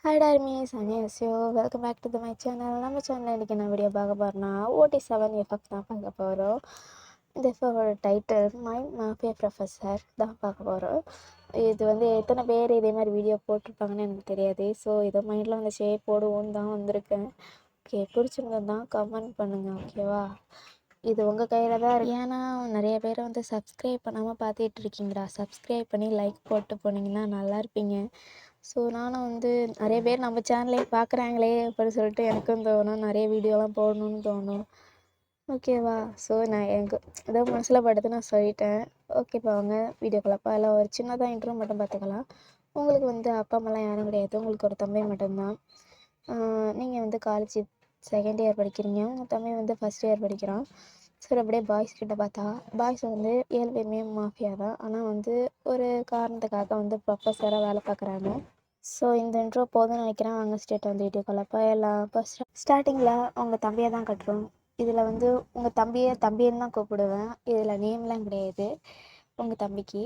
Hi டார்மீஸ் அனியஸ்யோ welcome back to my channel. நம்ம சேனல் இன்றைக்கி என்ன வீடியோ பார்க்க போகிறோன்னா OT7 எஃப்எஃப் தான் பார்க்க போகிறோம். இந்த எஃப்எஃபோட டைட்டில் மை மாஃபியா ப்ரொஃபஸர் தான் பார்க்க போகிறோம். இது எத்தனை பேர் இதே மாதிரி வீடியோ போட்டிருப்பாங்கன்னு எனக்கு தெரியாது. ஸோ இதை மைண்டில் வந்துச்சே போடுவோன்னு தான் வந்திருக்கேன். ஓகே, பிடிச்சிருந்தது தான் கமெண்ட் பண்ணுங்கள். ஓகேவா, இது உங்கள் கையில் தான் இருக்குது. ஏன்னா நிறைய பேர் சப்ஸ்கிரைப் பண்ணாமல் பார்த்துட்டு இருக்கீங்களா, சப்ஸ்கிரைப் பண்ணி லைக் போட்டு போனீங்கன்னா நல்லா இருப்பீங்க. ஸோ நானும் நிறைய பேர் நம்ம சேனலே பார்க்குறாங்களே அப்படின்னு சொல்லிட்டு எனக்கும் தோணும், நிறைய வீடியோலாம் போடணும்னு தோணும். ஓகேவா, ஸோ நான் எனக்கு ஏதோ மனசில் படுத்து நான் சொல்லிட்டேன். ஓகேப்பா, அவங்க வீடியோக்குள்ளப்பா இல்லை ஒரு சின்னதாக இன்ட்ரோ மட்டும் பார்த்துக்கலாம். உங்களுக்கு அப்பா அம்மாலாம் யாரும் கிடையாது, உங்களுக்கு ஒரு தம்பி மட்டும்தான். நீங்கள் காலேஜ் செகண்ட் இயர் படிக்கிறீங்க, உங்கள் தம்பி ஃபஸ்ட் இயர் படிக்கிறான். சரி, அப்படியே பாய்ஸ் கிட்ட பார்த்தா பாய்ஸ் 7 பேருமே மாஃபியா தான். ஆனால் ஒரு காரணத்துக்காக ப்ரொஃபஸராக வேலை பார்க்குறாங்க. ஸோ இந்த இன்ட்ரோ போதும்னு நினைக்கிறேன். வாங்க ஸ்டேட் வீடியோக்குள்ள போயிடலாம். இப்போ ஸ்டார்டிங்கில் உங்கள் தம்பியை தான் கட்டுறோம். இதில் உங்கள் தம்பின்னு தான் கூப்பிடுவேன். இதில் நேம்லாம் கிடையாது உங்கள் தம்பிக்கு.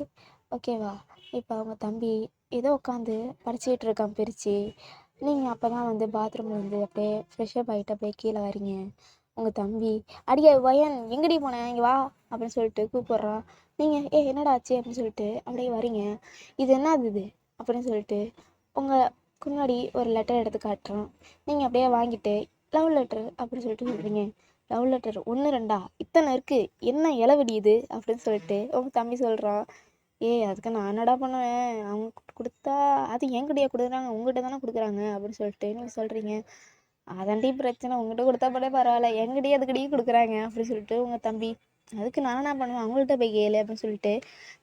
ஓகேவா, இப்போ அவங்க தம்பி ஏதோ உட்காந்து படிச்சுக்கிட்டு இருக்கான் பிரித்து. நீங்கள் அப்போ தான் பாத்ரூமில் அப்படியே ஃப்ரெஷ்ஷப் ஆகிட்டு அப்படியே கீழே வரீங்க. உங்கள் தம்பி அடியே வயன் எங்கடி போனேன் இங்கே வா அப்படின்னு சொல்லிட்டு கூப்பிட்றான். நீங்கள் என்னடா ஆச்சு அப்படின்னு சொல்லிட்டு அப்படியே வரீங்க. இது என்னது இது அப்படின்னு சொல்லிட்டு உங்கள் முன்னாடி ஒரு லெட்டர் எடுத்து காட்டுறான். நீங்கள் அப்படியே வாங்கிட்டு லவ் லெட்டர் அப்படின்னு சொல்லிட்டு சொல்கிறீங்க. லவ் லெட்டர் 1 2 இத்தனை இருக்குது, என்ன இளவடியுது அப்படின்னு சொல்லிட்டு உங்கள் தம்பி சொல்கிறான். அதுக்கு நான் என்னடா பண்ணுவேன், அவங்க கொடுத்தா அது என்கிட்டயே கொடுக்குறாங்க, உங்கள்கிட்ட தானே கொடுக்குறாங்க அப்படின்னு சொல்லிட்டு நீங்கள் சொல்கிறீங்க. அதாண்டி பிரச்சனை, உங்கள்கிட்ட கொடுத்தா கூட பரவாயில்ல, என்கிட்டயே அதுக்கிட்டே கொடுக்குறாங்க அப்படின்னு சொல்லிட்டு உங்கள் தம்பி, அதுக்கு நான் என்ன பண்ணுவேன், அவங்கள்ட்ட போய் கேளு அப்படின்னு சொல்லிட்டு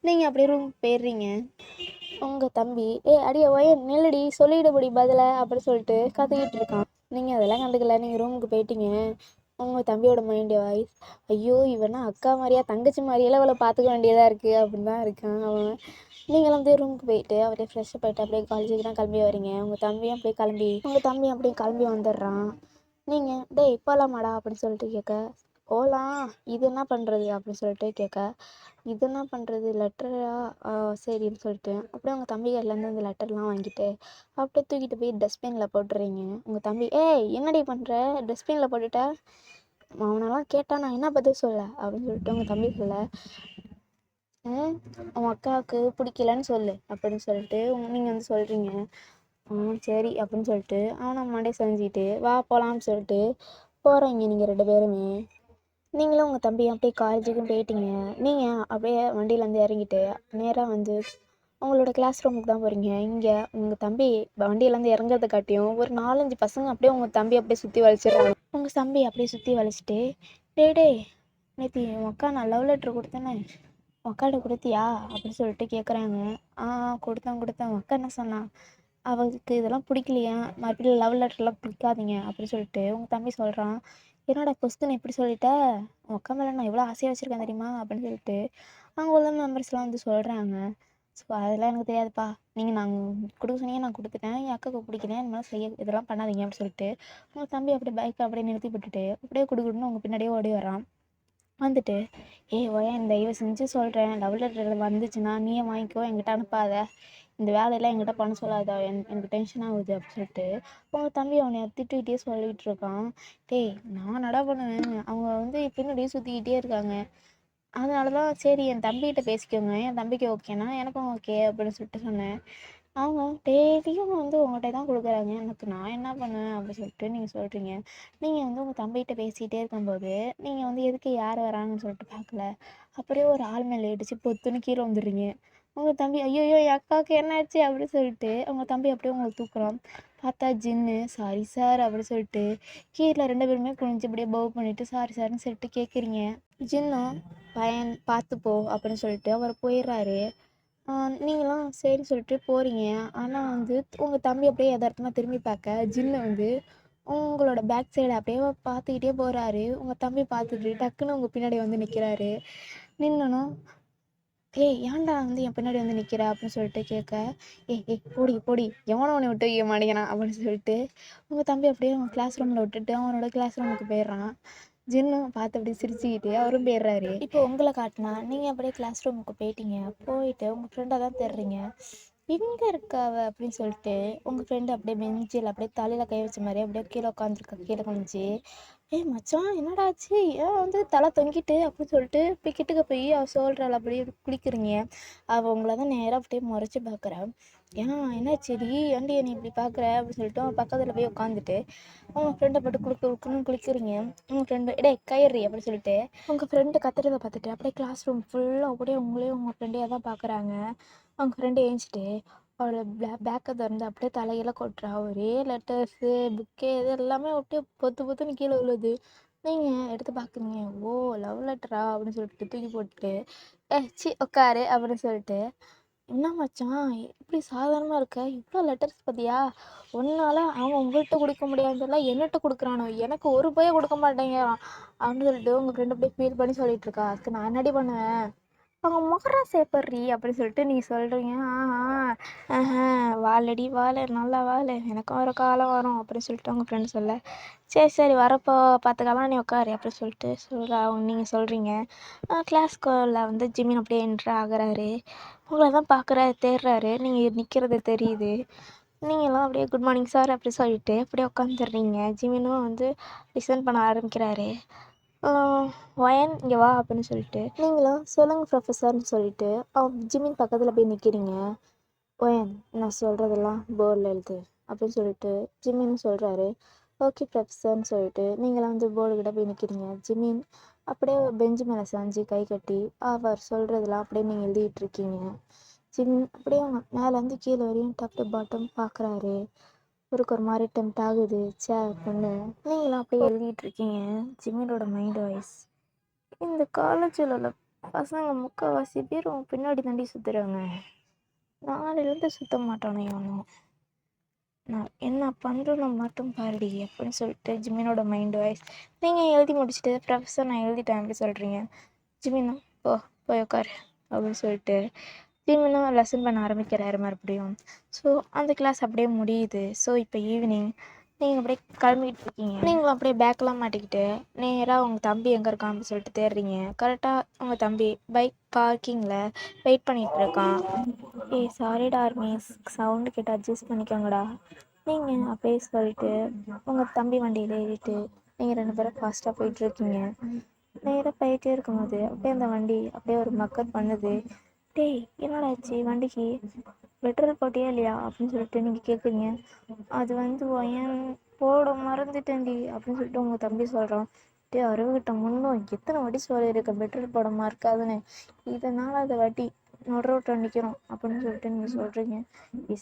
நீங்கள் அப்படியே ரூம் போயிடுறீங்க. உங்கள் தம்பி அடியே ஒயன் நில்லடி சொல்லிவிடபடி பதிலை அப்படின்னு சொல்லிட்டு கத்திக்கிட்டு இருக்கான். நீங்கள் அதெல்லாம் கண்டுக்கல, நீங்கள் ரூமுக்கு போயிட்டீங்க. உங்கள் தம்பியோட மைண்டு வாய்ஸ், ஐயோ இவனா அக்கா மாதிரியா தங்கச்சி மாதிரியெல்லாம் அவளை பார்த்துக்க வேண்டியதாக இருக்குது அப்படின்னு தான் இருக்கான் அவன். நீங்களும் ரூமுக்கு போயிட்டு அப்படியே ஃப்ரெஷ்ஷப் ஆகிட்டு அப்படியே காலேஜுக்கு தான் கிளம்பி வரீங்க. உங்கள் தம்பியும் அப்படியே கிளம்பி வந்துடுறான். நீங்கள் டேய் போகலாமாடா அப்படின்னு சொல்லிட்டு கேட்க, போகலாம், இது என்ன பண்ணுறது அப்படின்னு சொல்லிட்டு கேட்க, இது என்ன பண்ணுறது லெட்டரா, சரின்னு சொல்லிட்டு அப்படியே உங்கள் தம்பி கையிலேருந்து அந்த லெட்டர்லாம் வாங்கிட்டு அப்படியே தூக்கிட்டு போய் டஸ்ட்பினில் போட்டுறீங்க. உங்கள் தம்பி என்னடி பண்ணுற, டஸ்ட்பினில் போட்டுட்ட, அவனெல்லாம் கேட்டால் நான் என்ன பதில் சொல்ல அப்படின்னு சொல்லிட்டு உங்கள் தம்பி சொல்ல, உன் அக்காவுக்கு பிடிக்கலன்னு சொல்லு அப்படின்னு சொல்லிட்டு நீங்கள் சொல்கிறீங்க. சரி அப்படின்னு சொல்லிட்டு அவனை மண்டே செஞ்சுட்டு வா போகலான்னு சொல்லிட்டு போகிறீங்க நீங்கள் 2 பேருமே. நீங்களும் உங்கள் தம்பி அப்படியே காலேஜுக்கும் போயிட்டீங்க. நீங்கள் அப்படியே வண்டியிலேருந்து இறங்கிட்டு நேராக உங்களோட கிளாஸ் ரூமுக்கு தான் போகிறீங்க. இங்கே உங்கள் தம்பி வண்டியிலேருந்து இறங்குறத காட்டியும் ஒரு 4 5 பசங்க அப்படியே உங்கள் தம்பி அப்படியே சுற்றி வலிச்சிடுறாங்க. உங்கள் தம்பி அப்படியே சுற்றி வலிச்சிட்டு, டே நேற்று உன் அக்கா நான் லவ் லெட்ரு கொடுத்தேனே, உன் அக்காட்ட கொடுத்தியா அப்படின்னு சொல்லிட்டு கேட்குறாங்க. கொடுத்தேன். உன் அக்கா என்ன சொன்னான், அவளுக்கு இதெல்லாம் பிடிக்கலையா, மறுபடியும் லவ் லெட்டர்லாம் பிடிக்காதீங்க அப்படின்னு சொல்லிட்டு உங்கள் தம்பி சொல்கிறான். என்னோட கொஸ்டின் எப்படி சொல்லிட்ட, உன் அக்கா மேலே நான் எவ்வளோ ஆசையாக வச்சுருக்கேன் தெரியுமா அப்படின்னு சொல்லிட்டு அங்கே உள்ள மெம்பர்ஸ்லாம் சொல்கிறாங்க. ஸோ அதெல்லாம் எனக்கு தெரியாதுப்பா, நீங்கள் நாங்கள் கொடுக்க சொன்னீங்க, நான் கொடுத்துட்டேன், என் அக்காவுக்கு பிடிக்கல, இந்த மாதிரி இதெல்லாம் பண்ணாதீங்க அப்படின்னு சொல்லிட்டு உங்கள் தம்பி அப்படியே பைக்கை அப்படியே நிறுத்தி போட்டுட்டு அப்படியே கொடுக்கணும்னு உங்கள் பின்னாடியே ஓடி வரான். வந்துட்டு ஓயன் தயவு செஞ்சு சொல்கிறேன், லவ் லெட்டர் வந்துச்சுன்னா நீயே வாங்கிக்கோ, என்கிட்ட அனுப்பாத, இந்த வேலையெல்லாம் என்கிட்ட பண்ண சொல்லாத, எனக்கு டென்ஷன் ஆகுது அப்படின்னு சொல்லிட்டு உங்கள் தம்பி அவனை திட்டுக்கிட்டே சொல்லிகிட்டு இருக்கான். நான் நட பண்ணுவேன், அவங்க பின்னாடியே சுற்றிக்கிட்டே இருக்காங்க, அதனால தான் சரி என் தம்பிகிட்ட பேசிக்கோங்க, என் தம்பிக்கு ஓகேனா எனக்கும் ஓகே அப்படின்னு சொல்லிட்டு சொன்னேன். அவங்க டெய்லியும் உங்கள்கிட்ட தான் கொடுக்குறாங்க, எனக்கு நான் என்ன பண்ணுவேன் அப்படின்னு சொல்லிட்டு நீங்கள் சொல்கிறீங்க. நீங்கள் உங்கள் தம்பிகிட்ட பேசிகிட்டே இருக்கும்போது நீங்கள் எதுக்கு யார் வராங்கன்னு சொல்லிட்டு பார்க்கல, அப்படியே ஒரு ஆள் மேலே இடிச்சு பொத்துன்னு கீழே வந்துடுறீங்க. உங்கள் தம்பி ஐயோ என் அக்காவுக்கு என்னாச்சு அப்படின்னு சொல்லிட்டு உங்கள் தம்பி அப்படியே உங்களை தூக்குறான். பார்த்தா ஜின்னு சாரி சார் அப்படின்னு சொல்லிட்டு கீழே 2 பேருமே குனிஞ்சு அப்படியே பவ் பண்ணிவிட்டு சாரி சார்னு சொல்லிட்டு கேட்குறீங்க. ஜின்னும் பையன் பார்த்துப்போ அப்படின்னு சொல்லிட்டு அவர் போயிடுறாரு. நீங்களாம் சரின்னு சொல்லிட்டு போகிறீங்க. ஆனால் உங்கள் தம்பி அப்படியே எதார்த்தமாக திரும்பி பார்க்க ஜின்னு உங்களோட பேக் சைடு அப்படியே பார்த்துக்கிட்டே போகிறாரு. உங்கள் தம்பி பார்த்துட்டு டக்குன்னு உங்கள் பின்னாடி நிற்கிறாரு. நின்னனும் ஏன்டா என் பின்னாடி நிற்கிற அப்படின்னு சொல்லிட்டு கேட்க, போடி போடி எவனோ உன்னை விட்டு வைக்க மாட்டேங்கிறான் அப்படின்னு சொல்லிட்டு உங்கள் தம்பி அப்படியே உங்கள் கிளாஸ் ரூமில் விட்டுட்டு அவனோட கிளாஸ் ரூமுக்கு போயிடுறான். ஜின்னும் பார்த்து அப்படியே சிரிச்சுக்கிட்டு அவரும் போயிடுறாரு. இப்போ உங்களை காட்டினா நீங்கள் அப்படியே கிளாஸ் ரூமுக்கு போயிட்டீங்க. போயிட்டு உங்கள் ஃப்ரெண்டாக தான் தேடுறீங்க. எங்கே இருக்கா அவ அப்படின்னு சொல்லிட்டு உங்கள் ஃப்ரெண்டு அப்படியே பெஞ்சில் அப்படியே தலையில் கை வச்ச மாதிரி அப்படியே கீழே உட்காந்துருக்கா, கீழே குனிஞ்சு. ஏய் மச்சான் என்னடா ஆச்சு, ஏன் வந்து தலை தொங்கிட்டு அப்படின்னு சொல்லிட்டு போய் கிட்டக்க போய் அவள் சொல்கிறாள் அப்படியே குளிக்கிறீங்க. அவள் உங்களை தான் நேராக அப்படியே முறைச்சி பார்க்குறா. ஏன் என்னாச்சுடி, ஏன்டி நீ இப்படி பார்க்குற அப்படின்னு சொல்லிட்டு அவன் பக்கத்தில் போய் உட்காந்துட்டு உங்கள் ஃப்ரெண்டை போட்டு குளிக்கிறீங்க. உங்கள் ஃப்ரெண்டு டே கயிறு அப்படின்னு சொல்லிட்டு உங்கள் ஃப்ரெண்டு கத்துறதை பார்த்துட்டு அப்படியே கிளாஸ் ரூம் ஃபுல்லாக அப்படியே உங்கள் ஃப்ரெண்டையாக தான் பார்க்குறாங்க. அவங்க ஃப்ரெண்டு ஏஞ்சிட்டு அவளோட பேக்கை திறந்து அப்படியே தலையில கொட்டுறா. ஒரே லெட்டர்ஸு புக்கே இது எல்லாமே அப்படியே பொத்துன்னு கீழே விழுது. நீங்கள் எடுத்து பார்க்குறீங்க, ஓ லவ் லெட்டரா அப்படின்னு சொல்லிட்டு தூக்கி போட்டுட்டு சி உட்காரு அப்படின்னு சொல்லிட்டு, என்ன மச்சான் இப்படி சாதாரணமாக இருக்க, இவ்வளோ லெட்டர்ஸ் பார்த்தியா, ஒன்னால அவன் உங்கள்கிட்ட கொடுக்க முடியாதுல என்னட்ட கொடுக்குறானோ, எனக்கு ஒரு பைய கொடுக்க மாட்டேங்கிறான் அப்படின்னு சொல்லிட்டு உங்கள் ஃப்ரெண்டு அப்படியே ஃபீல் பண்ணி சொல்லிட்டு இருக்கா. அதுக்கு நான் என்னடி பண்ணுவேன், அவங்க முகரா சேப்பர்றி அப்படின்னு சொல்லிட்டு நீங்கள் சொல்கிறீங்க. வாழடி வாழை நல்லா வாழை, எனக்கும் ஒரு காலம் வரும் அப்படின்னு சொல்லிட்டு அவங்க ஃப்ரெண்டு சொல்ல, சரி வரப்போ பார்த்துக்கலாம் நீ உட்காரு அப்படின்னு சொல்லிட்டு நீங்கள் சொல்கிறீங்க. கிளாஸ்குள்ள வந்து ஜிமின் அப்படியே என்ட்ரு ஆகுறாரு. உங்களை தான் பார்க்குறாரு, தேடுறாரு, நீங்கள் நிற்கிறது தெரியுது. நீங்களாம் அப்படியே குட் மார்னிங் சார் அப்படி சொல்லிட்டு அப்படியே உட்காந்துடுறீங்க. ஜிமினும் வந்து லிசன் பண்ண ஆரம்பிக்கிறாரு. ஒயன் இங்கே வா அப்படின்னு சொல்லிட்டு நீங்களும் சொல்லுங்கள் ப்ரொஃபஸர்னு சொல்லிட்டு ஜிமின் பக்கத்தில் போய் நிற்கிறீங்க. ஒயன் நான் சொல்கிறதெல்லாம் போர்டில் எழுது அப்படின்னு சொல்லிட்டு ஜிமின்னு சொல்கிறாரு. ஓகே ப்ரொஃபஸர்னு சொல்லிட்டு நீங்களாம் வந்து போர்டு கிட்ட போய் நிற்கிறீங்க. ஜிமின் அப்படியே பெஞ்சு மேலே சாஞ்சு கை கட்டி அவர் சொல்கிறதெல்லாம் அப்படியே நீங்கள் எழுதிட்டுருக்கீங்க. ஜிமின் அப்படியே அவங்க மேலேருந்து கீழே வரையும் டாப் டு பாட்டம் பார்க்குறாரு. ஒரு மாதிரி டெம்ட் ஆகுது, பொண்ணு நீங்களாம் அப்படியே எழுதிட்டு இருக்கீங்க. ஜிமினோட மைண்ட் வாய்ஸ், இந்த காலேஜில் உள்ள பசங்க முக்கால்வாசி பேர் உன் பின்னாடி தாண்டி சுற்றுறாங்க, நாளையிலேருந்து சுற்ற மாட்டானே ஒன்றும், நான் என்ன பண்ணுறேன்னு மட்டும் பாருடி அப்படின்னு சொல்லிட்டு ஜிமினோட மைண்ட் வாய்ஸ். நீங்கள் எழுதி முடிச்சுட்டு ப்ரொஃபஸர் நான் எழுதிட்டேன் அப்படி சொல்கிறீங்க. ஜிமினா போய் உட்காரு அப்படின்னு சொல்லிட்டு ஜிமினும் லெசன் பண்ண ஆரம்பிக்கிறாரு மறுபடியும். ஸோ அந்த கிளாஸ் அப்படியே முடியுது. ஸோ இப்போ ஈவினிங் நீங்கள் அப்படியே கிளம்பிக்கிட்டு இருக்கீங்க. நீங்களும் அப்படியே பேக்கெலாம் மாட்டிக்கிட்டு நேராக உங்கள் தம்பி எங்கே இருக்கான் அப்படின்னு சொல்லிட்டு தேடுறீங்க. கரெக்டாக உங்கள் தம்பி பைக் பார்க்கிங்கில் வெயிட் பண்ணிகிட்டு இருக்கான். சாரிடா ஆர்மிஸ், சவுண்டு கேட்டு அட்ஜஸ்ட் பண்ணிக்கோங்கடா நீங்கள் அப்படியே சொல்லிட்டு உங்கள் தம்பி வண்டியில் ஏறிட்டு நீங்கள் 2 பேரும் ஃபாஸ்ட்டாக போயிட்டுருக்கீங்க. நேராக போயிட்டே இருக்கும்போது அப்படியே அந்த வண்டி அப்படியே ஒரு மக்கர் பண்ணுது. டேய் என்னடா ஆச்சு வண்டிக்கு, பெட்ரோல் போட்டியா இல்லையா அப்படின்னு சொல்லிட்டு நீங்கள் கேட்குறீங்க. அது வந்து ஒயன் போட மறந்துட்டேன்டி அப்படின்னு சொல்லிட்டு உங்கள் தம்பி சொல்கிறான். டே அறிவுகிட்ட முன்னும் எத்தனை வாட்டி சொல்லியிருக்க பெட்ரோல் போட இருக்காதுன்னு, இதனால் அதை வாட்டி நடு ரோட்டில் நிற்கிறோம் அப்படின்னு சொல்லிட்டு நீங்கள் சொல்கிறீங்க.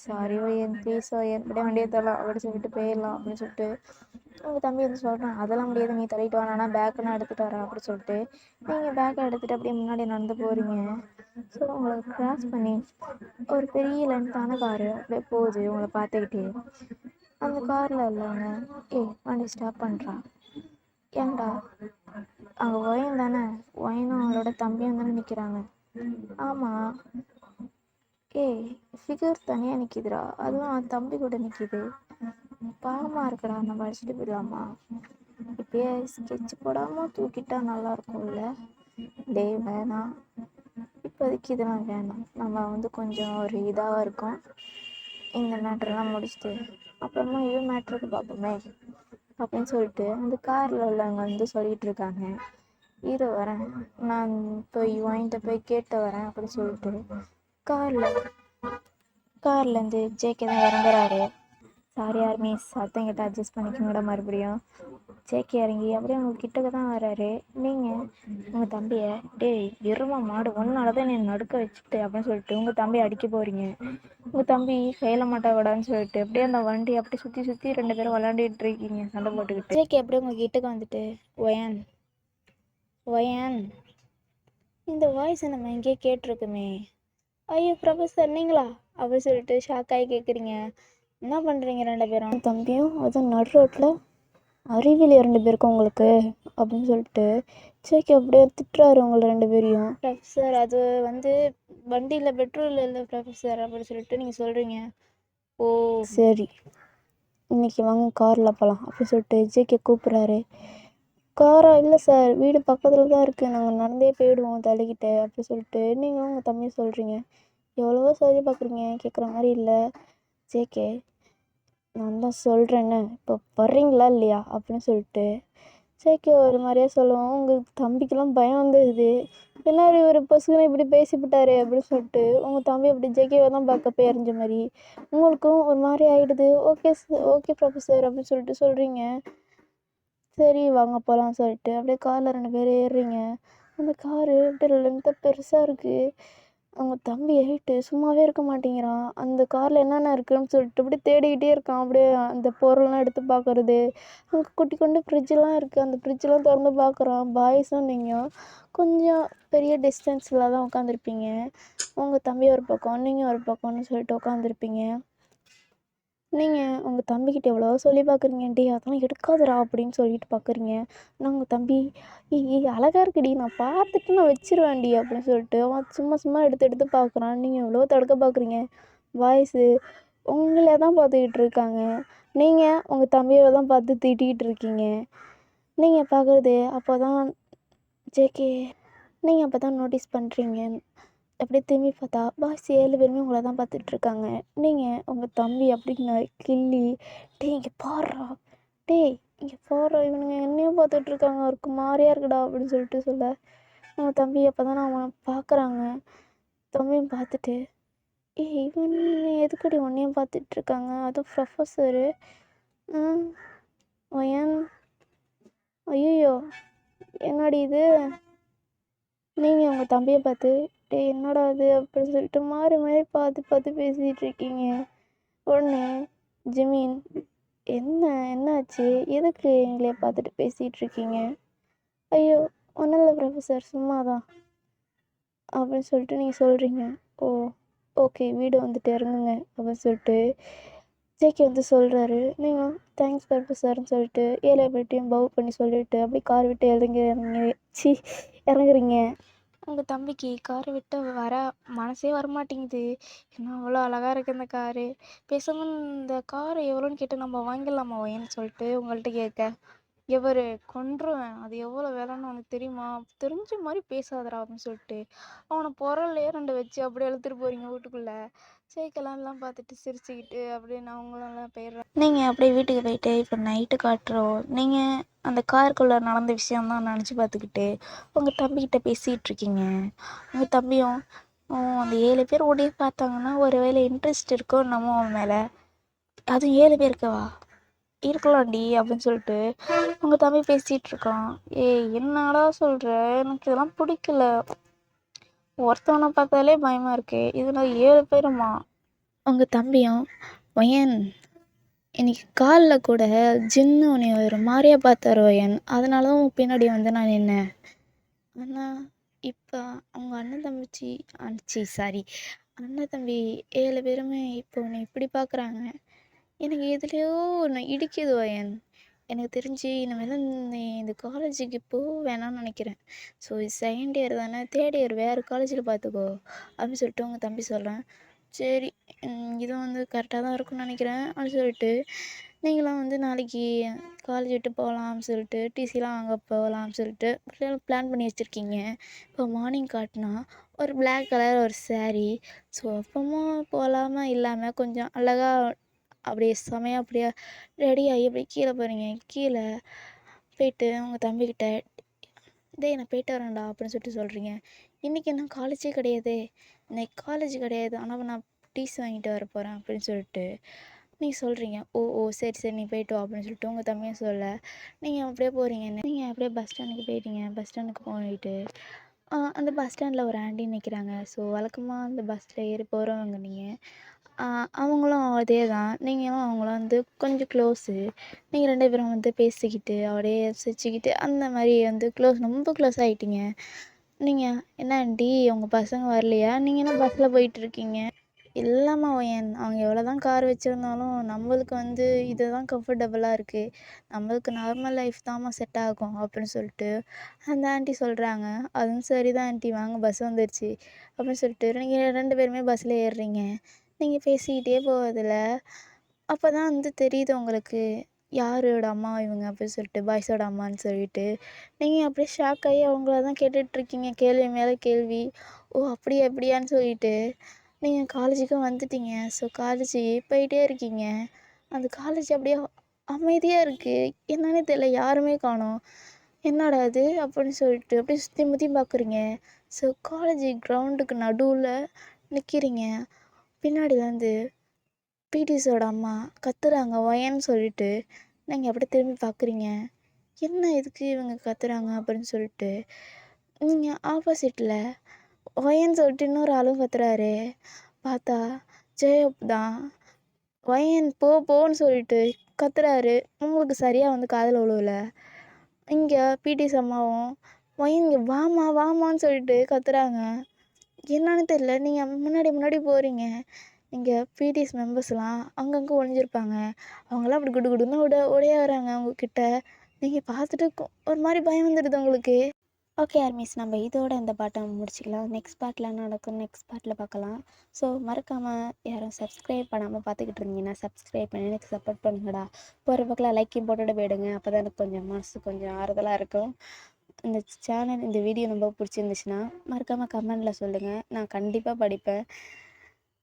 சாரி ஒயன் ப்ளீஸ் ஒயன் அப்படியே வண்டியை தரலாம் அப்படின்னு சொல்லிட்டு போயிடலாம் அப்படின்னு சொல்லிட்டு உங்கள் தம்பி வந்து சொல்கிறான். அதெல்லாம் முடியாது, நீ தள்ளிட்டு வானா பேக்கெல்லாம் எடுத்துகிட்டு வரேன் அப்படின்னு சொல்லிட்டு நீங்கள் பேக்கை எடுத்துகிட்டு அப்படியே முன்னாடி நடந்து போகிறீங்க. ஸோ உங்களை கிராஸ் பண்ணி ஒரு பெரிய லென்த்தான காரு அப்படியே போகுது உங்களை பார்த்துக்கிட்டே. அந்த காரில் இல்லைங்க, வண்டி ஸ்டாப் பண்ணுறா. ஏன்டா அங்கே ஒயன் தானே, ஒயனும் அவளோட தம்பியும் தானே நிற்கிறாங்க. ஆமாம். ஃபிகர் தனியாக நிற்கிதுடா, அதுவும் அவன் தம்பி கூட நிற்கிது, பாவமாக இருக்கடா, நம்ம அடிச்சுட்டு போயிடலாமா, இப்பயே ஸ்கெட்ச் போடாமல் தூக்கிட்டா நல்லாயிருக்கும்ல. டே வேணாம், இப்போதைக்கு இதெல்லாம் வேணாம், நம்ம வந்து கொஞ்சம் ஒரு இதாக இருக்கும், இந்த மேட்ரெல்லாம் முடிச்சுட்டு அப்புறமா இது மேட்ருக்கு பார்ப்போமே அப்படின்னு சொல்லிட்டு அந்த காரில் உள்ளவங்க வந்து சொல்லிகிட்டு இருக்காங்க. இரு வரேன், நான் போய் வாங்கிட்டு போய் கேட்டு வரேன் அப்படின்னு சொல்லிட்டு கார்லேருந்து ஜேகே தான் இறங்குறாரு. சாரி ஆர்மிஸ், சத்தம் கிட்ட அட்ஜஸ்ட் பண்ணிக்கோங்கடா. மறுபடியும் ஜேகே இறங்கி அப்படியே உங்கள் கிட்டக்க தான் வர்றாரு. நீங்கள் உங்கள் தம்பியை டேய் எருமா மாடு ஒன்னால தான் என்னை நடுக்க வச்சுட்டு அப்படின்னு சொல்லிட்டு உங்கள் தம்பியை அடிக்க போகிறீங்க. உங்கள் தம்பி கையில் மாட்டாவிடான்னு சொல்லிட்டு அப்படியே அந்த வண்டி அப்படி சுற்றி 2 பேரும் விளாண்டுட்டு இருக்கீங்க சண்டை போட்டுக்கிட்டு. ஜேகே அப்படியே உங்கள் கிட்டக்க வந்துட்டு ஒயன் இந்த வாய்ஸை நம்ம எங்கேயே கேட்டிருக்குமே, ஐயோ ப்ரொஃபஸர் நீங்களா அப்படின்னு சொல்லிட்டு ஷாக்காகி கேட்குறீங்க. என்ன பண்ணுறீங்க 2 பேரும்? தம்பியும் அதுவும் நடு ரோட்டில், அறிவியல் 2 பேருக்கும் உங்களுக்கு அப்படின்னு சொல்லிட்டு சேக்கி அப்படியே திட்டுறாரு உங்களை 2 பேரையும். ப்ரொஃபஸர் அது வந்து வண்டியில் பெட்ரோல் இல்லை ப்ரொஃபஸர் அப்படின்னு சொல்லிட்டு நீங்கள் சொல்கிறீங்க. ஓ சரி, இன்றைக்கி வாங்க காரில் போகலாம் அப்படின்னு சொல்லிட்டு ஜேகே கூப்பிட்றாரு. காரா? இல்லை சார், வீடு பக்கத்தில் தான் இருக்குது, நாங்கள் நடந்தே போயிடுவோம் தள்ளிக்கிட்டு அப்படி சொல்லிட்டு நீங்களும் உங்கள் தம்பியும் சொல்கிறீங்க. எவ்வளவோ சொல்லி பார்க்குறீங்க, கேட்குற மாதிரி இல்லை. ஜேகே, நான் தான் சொல்கிறேன்னு இப்போ வர்றீங்களா இல்லையா அப்படின்னு சொல்லிட்டு ஜேகே ஒரு மாதிரியே சொல்லுவோம். உங்கள் தம்பிக்கெல்லாம் பயம் வந்துடுது. எல்லாரும் ஒரு பசங்க இப்படி பேசிவிட்டாரு அப்படின்னு சொல்லிட்டு உங்கள் தம்பி அப்படி ஜேகேவை தான் பார்க்க போய் எறிஞ்ச மாதிரி உங்களுக்கும் ஒரு மாதிரி ஆகிடுது. ஓகே ஓகே ப்ரொஃபஸர் அப்படின்னு சொல்லிட்டு சொல்கிறீங்க. சரி வாங்க போகலான்னு சொல்லிட்டு அப்படியே காரில் 2 பேர் ஏறுறீங்க. அந்த காரு அப்படியே லென்த்தாக பெருசாக இருக்குது. அவங்க தம்பி ஏறிட்டு சும்மாவே இருக்க மாட்டேங்கிறான். அந்த காரில் என்னென்ன இருக்குதுன்னு சொல்லிட்டு அப்படியே தேடிக்கிட்டே இருக்கான். அப்படியே அந்த பொருள்லாம் எடுத்து பார்க்குறது. அங்கே குட்டி குட்டி ஃப்ரிட்ஜெலாம் இருக்குது. அந்த ஃப்ரிட்ஜெலாம் திறந்து பார்க்குறான். பாய்ஸும் நீங்கள் கொஞ்சம் பெரிய டிஸ்டன்ஸில் தான் உட்காந்துருப்பீங்க. உங்கள் தம்பி ஒரு பக்கம், நீங்கள் ஒரு பக்கம்னு சொல்லிட்டு உட்காந்துருப்பீங்க. நீங்கள் உங்கள் தம்பிக்கிட்ட எவ்வளவோ சொல்லி பார்க்குறீங்க, டேய் அதெல்லாம் எடுக்காதடா அப்படின்னு சொல்லிட்டு பார்க்குறீங்க. ஆனால் உங்கள் தம்பி ஏய் அழகாக இருக்குடி, நான் பார்த்துட்டு நான் வச்சிருவேன்டி அப்படின்னு சொல்லிட்டு அவன் சும்மா சும்மா எடுத்து எடுத்து பார்க்குறான். நீங்கள் எவ்வளோ தடுக்க பார்க்குறீங்க. பாய்ஸு உங்களை தான் பார்த்துக்கிட்டு இருக்காங்க. நீங்கள் உங்கள் தம்பியை தான் பார்த்து திட்டிகிட்டு இருக்கீங்க. நீங்கள் பார்க்குறது அப்போ தான் ஜேகே, நீங்கள் அப்போ தான் நோட்டீஸ் பண்ணுறீங்க. அப்படியே திரும்பி பார்த்தா பாய்ஸ் 7 பேருமே உங்களை தான் பார்த்துட்ருக்காங்க. நீங்கள் உங்கள் தம்பி அப்படின்னு கிள்ளி, டேய் இங்கே பாருடா, டேய் இங்கே பாருடா, இவனுங்க என்னையும் பார்த்துட்ருக்காங்க, அவருக்கு மாதிரியா இருக்குடா அப்படின்னு சொல்லிட்டு சொல்ல உங்கள் தம்பி அப்போ தான் அவனை பார்க்குறாங்க. தம்பியும் பார்த்துட்டு ஏய் இவன் எதுக்கடி உன்னையும் பார்த்துட்ருக்காங்க, அதுவும் ப்ரொஃபஸரு ஏன் ஐயோ என்னடி இது. நீங்கள் உங்கள் தம்பியை பார்த்து டேய் என்னடா அது அப்படின்னு சொல்லிட்டு மாறி மாறி பார்த்து பார்த்து பேசிகிட்டு இருக்கீங்க. உடனே ஜிமின் என்னாச்சு, எதுக்கு எங்களையே பார்த்துட்டு பேசிகிட்டு இருக்கீங்க? ஐயோ ஒன்றும் இல்லை ப்ரொஃபஸர், சும்மா தான் அப்படின்னு சொல்லிட்டு நீங்கள் சொல்கிறீங்க. ஓ ஓகே வீடு வந்துட்டு இறங்குங்க அப்படின்னு சொல்லிட்டு ஜேகே வந்து சொல்கிறாரு. நீங்கள் தேங்க்ஸ் ப்ரொஃபஸர்னு சொல்லிட்டு 7 பேர்ட்டையும் பவ் பண்ணி சொல்லிவிட்டு அப்படியே கார் விட்டு இறங்குறீங்க. உங்கள் தம்பிக்கு காரை விட்டு வர மனசே வரமாட்டேங்குது. ஏன்னா அவ்வளோ அழகாக இருக்குது இந்த காரு. பேசாமல் இந்த கார் எவ்வளோன்னு கேட்டு நம்ம வாங்கிடலாமா ஏன்னு சொல்லிட்டு உங்கள்கிட்ட கேட்க, எவர் கொன்றுவேன், அது எவ்வளோ விலைன்னு உனக்கு தெரியுமா, தெரிஞ்ச மாதிரி பேசாதடா அப்படின்னு சொல்லிட்டு அவனை பொருள்லையே 2 வச்சு அப்படியே இழுத்துட்டு போகிறீங்க வீட்டுக்குள்ளே. சைக்கிளெல்லாம் பார்த்துட்டு சிரிச்சுக்கிட்டு அப்படியே நான் உங்களெல்லாம் போயிடுறேன். நீங்கள் அப்படியே வீட்டுக்கு போயிட்டு இப்போ நைட்டு காட்டுறோம். நீங்கள் அந்த காருக்குள்ளே நடந்த விஷயம்தான் நினச்சி பார்த்துக்கிட்டு உங்கள் தம்பிக்கிட்ட பேசிகிட்டு இருக்கீங்க. உங்கள் தம்பியும் அந்த 7 பேர் ஓடியே பார்த்தாங்கன்னா ஒரு வேளை இன்ட்ரெஸ்ட் இருக்கோ நம்ம அவன் மேலே, அதுவும் 7 பேருக்கவா இருக்கலாம்டி அப்படின்னு சொல்லிட்டு உங்கள் தம்பி பேசிகிட்டு இருக்கான். ஏய் என்னடா சொல்கிற, எனக்கு இதெல்லாம் பிடிக்கல, ஒருத்தவனை பார்த்தாலே பயமாக இருக்கு, இதில் 7 பேருமா. உங்கள் தம்பியும் ஒயன் இன்னைக்கு காலில் கூட ஜின்னு உன்னை ஒரு மாதிரியா பார்த்தாரு ஒயன், அதனால தான் உன் பின்னாடி வந்து நான் நின்னேன். ஆனால் இப்போ அவங்க அண்ணன் தம்பி 7 பேருமே இப்போ உன்னை இப்படி பார்க்குறாங்க. எனக்கு எதுலையோ ஒன்று இடிக்குது ஒயன். எனக்கு தெரிஞ்சு இனிமேல் நீ இந்த காலேஜுக்கு வேணாம்னு நினைக்கிறேன். ஸோ இது 2nd இயர் தானே, 3rd இயர் வேறு காலேஜில் பார்த்துக்கோ அப்படின்னு சொல்லிட்டு உங்கள் தம்பி சொல்கிறேன். சரி இதுவும் வந்து கரெக்டாக தான் இருக்கும்னு நினைக்கிறேன் அப்படின்னு சொல்லிட்டு நீங்களாம் வந்து நாளைக்கு காலேஜ் விட்டு போகலாம்னு சொல்லிட்டு டிசிலாம் வாங்க போகலாம்னு சொல்லிட்டு பிளான் பண்ணி வச்சுருக்கீங்க. இப்போ மார்னிங் காட்டினா ஒரு பிளாக் கலர் ஒரு saree. ஸோ அப்பவும் போகலாமா இல்லாமல் கொஞ்சம் அழகாக அப்படியே செமையாக அப்படியே ரெடி ஆகி அப்படியே கீழே போகிறீங்க. கீழே போயிட்டு உங்கள் தம்பிக்கிட்ட டேய் நான் போயிட்டு வரேன்டா அப்படின்னு சொல்லிட்டு சொல்கிறீங்க. இன்றைக்கி என்ன காலேஜே கிடையாது, இன்னைக்கு காலேஜ் கிடையாது, ஆனால் நான் டீஸ் வாங்கிட்டு வர போகிறேன் அப்படின்னு சொல்லிட்டு நீங்கள் சொல்கிறீங்க. ஓ சரி நீ போயிட்டு வா அப்படின்னு சொல்லிட்டு உங்கள் தம்பியும் சொல்ல நீங்கள் அப்படியே போகிறீங்க. நீங்கள் அப்படியே பஸ் ஸ்டாண்டுக்கு போயிட்டீங்க. பஸ் ஸ்டாண்டுக்கு போயிட்டு அந்த பஸ் ஸ்டாண்டில் ஒரு ஆண்டி நிற்கிறாங்க. ஸோ வழக்கமாக அந்த பஸ்ஸில் ஏறி போகிறவங்க நீங்கள். அவங்களும் அதே தான், நீங்களும் அவங்களும் வந்து கொஞ்சம் க்ளோஸு. நீங்கள் 2 பேரும் வந்து பேசிக்கிட்டு அப்படியே சிரிச்சுக்கிட்டு அந்த மாதிரி வந்து ரொம்ப க்ளோஸ் ஆகிட்டீங்க. நீங்கள் என்ன ஆண்டி உங்கள் பசங்க வரலையா, நீங்கள் என்ன பஸ்ஸில் போயிட்டுருக்கீங்க? இல்லைம்மா அவங்க எவ்வளோ தான் கார் வச்சுருந்தாலும் நம்மளுக்கு வந்து இது தான் கம்ஃபர்டபுளாக இருக்குது, நம்மளுக்கு நார்மல் லைஃப் தாம்மா செட் ஆகும் அப்படின்னு சொல்லிட்டு அந்த ஆண்டி சொல்கிறாங்க. அதுவும் சரி தான் ஆண்டி, வாங்க பஸ் வந்துடுச்சு அப்படின்னு சொல்லிட்டு நீங்கள் 2 பேருமே பஸ்ஸில் ஏறுறீங்க. நீங்கள் பேசிக்கிட்டே போவதில் அப்போ தான் வந்து தெரியுது உங்களுக்கு யாரோட அம்மா இவங்க அப்படின்னு சொல்லிட்டு, பாய்ஸோட அம்மான்னு சொல்லிட்டு நீங்கள் அப்படியே ஷாக் ஆகி அவங்கள தான் கேட்டுட்ருக்கீங்க, கேள்வி மேலே கேள்வி. ஓ அப்படியான்னு சொல்லிட்டு நீங்கள் காலேஜுக்கும் வந்துட்டீங்க. ஸோ காலேஜ் போயிட்டே இருக்கீங்க. அந்த காலேஜ் அப்படியே அமைதியாக இருக்குது. என்னன்னே தெரியல, யாருமே காணோம். என்னடா இது அப்படின்னு சொல்லிட்டு அப்படியே சுற்றி முற்றி பார்க்குறீங்க. ஸோ காலேஜ் கிரவுண்டுக்கு நடுவில் நிற்கிறீங்க. பின்னாடிலேருந்து பிடிஸோட அம்மா கத்துறாங்க ஒயன்னு சொல்லிட்டு. நீங்கள் அப்படியே திரும்பி பார்க்குறீங்க. என்ன இதுக்கு இவங்க கத்துறாங்க அப்படின்னு சொல்லிட்டு நீங்கள் ஆப்போசிட்டில் ஒயன்னு சொல்லிட்டு இன்னொரு ஆளும் கத்துறாரு. பார்த்தா ஜெயப் தான். ஒயன் போன்னு சொல்லிட்டு கத்துறாரு. உங்களுக்கு சரியாக வந்து காதில் விழுவல. இங்கே பிடிஸ் அம்மாவும் ஒயன் இங்கே வாமா வாமான்னு சொல்லிட்டு கத்துறாங்க. என்னன்னு தெரியல. நீங்கள் முன்னாடி போகிறீங்க. இங்கே பிடிஎஸ் மெம்பர்ஸ்லாம் அங்கங்கே ஒளிஞ்சிருப்பாங்க. அவங்களாம் அப்படி குடு குடுன்னு ஓடியாராங்க உங்ககிட்ட. நீங்கள் பார்த்துட்டு ஒரு மாதிரி பயம் வந்துடுது உங்களுக்கு. ஓகே ஆர்மிஸ், நம்ம இதோட இந்த பாட்டை முடிச்சிக்கலாம். நெக்ஸ்ட் பார்ட்டில் என்ன நடக்கும் நெக்ஸ்ட் பார்ட்டில் பார்க்கலாம். ஸோ மறக்காமல் யாரும் சப்ஸ்கிரைப் பண்ணாமல் பார்த்துக்கிட்டு இருந்தீங்கன்னா சப்ஸ்கிரைப் பண்ணி எனக்கு சப்போர்ட் பண்ணுங்கடா. போகிற பக்கம் லைக்கையும் போட்டுவிட போயிடுங்க. அப்போ தான் எனக்கு கொஞ்சம் மனசு கொஞ்சம் ஆறுதலாக இருக்கும். இந்த சேனல் இந்த வீடியோ ரொம்ப பிடிச்சிருந்துச்சுன்னா மறக்காமல் கமெண்டில் சொல்லுங்கள். நான் கண்டிப்பாக படிப்பேன்.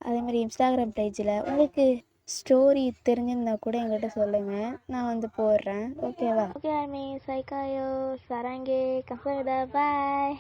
அதேமாதிரி இன்ஸ்டாகிராம் பேஜில் உங்களுக்கு ஸ்டோரி தெரிஞ்சிருந்தா கூட என்கிட்ட சொல்லுங்கள். நான் வந்து போடுறேன். ஓகேவா? ஓகே ஆர்மி, சைக்காயோ சராங்கே கசடா பாய்.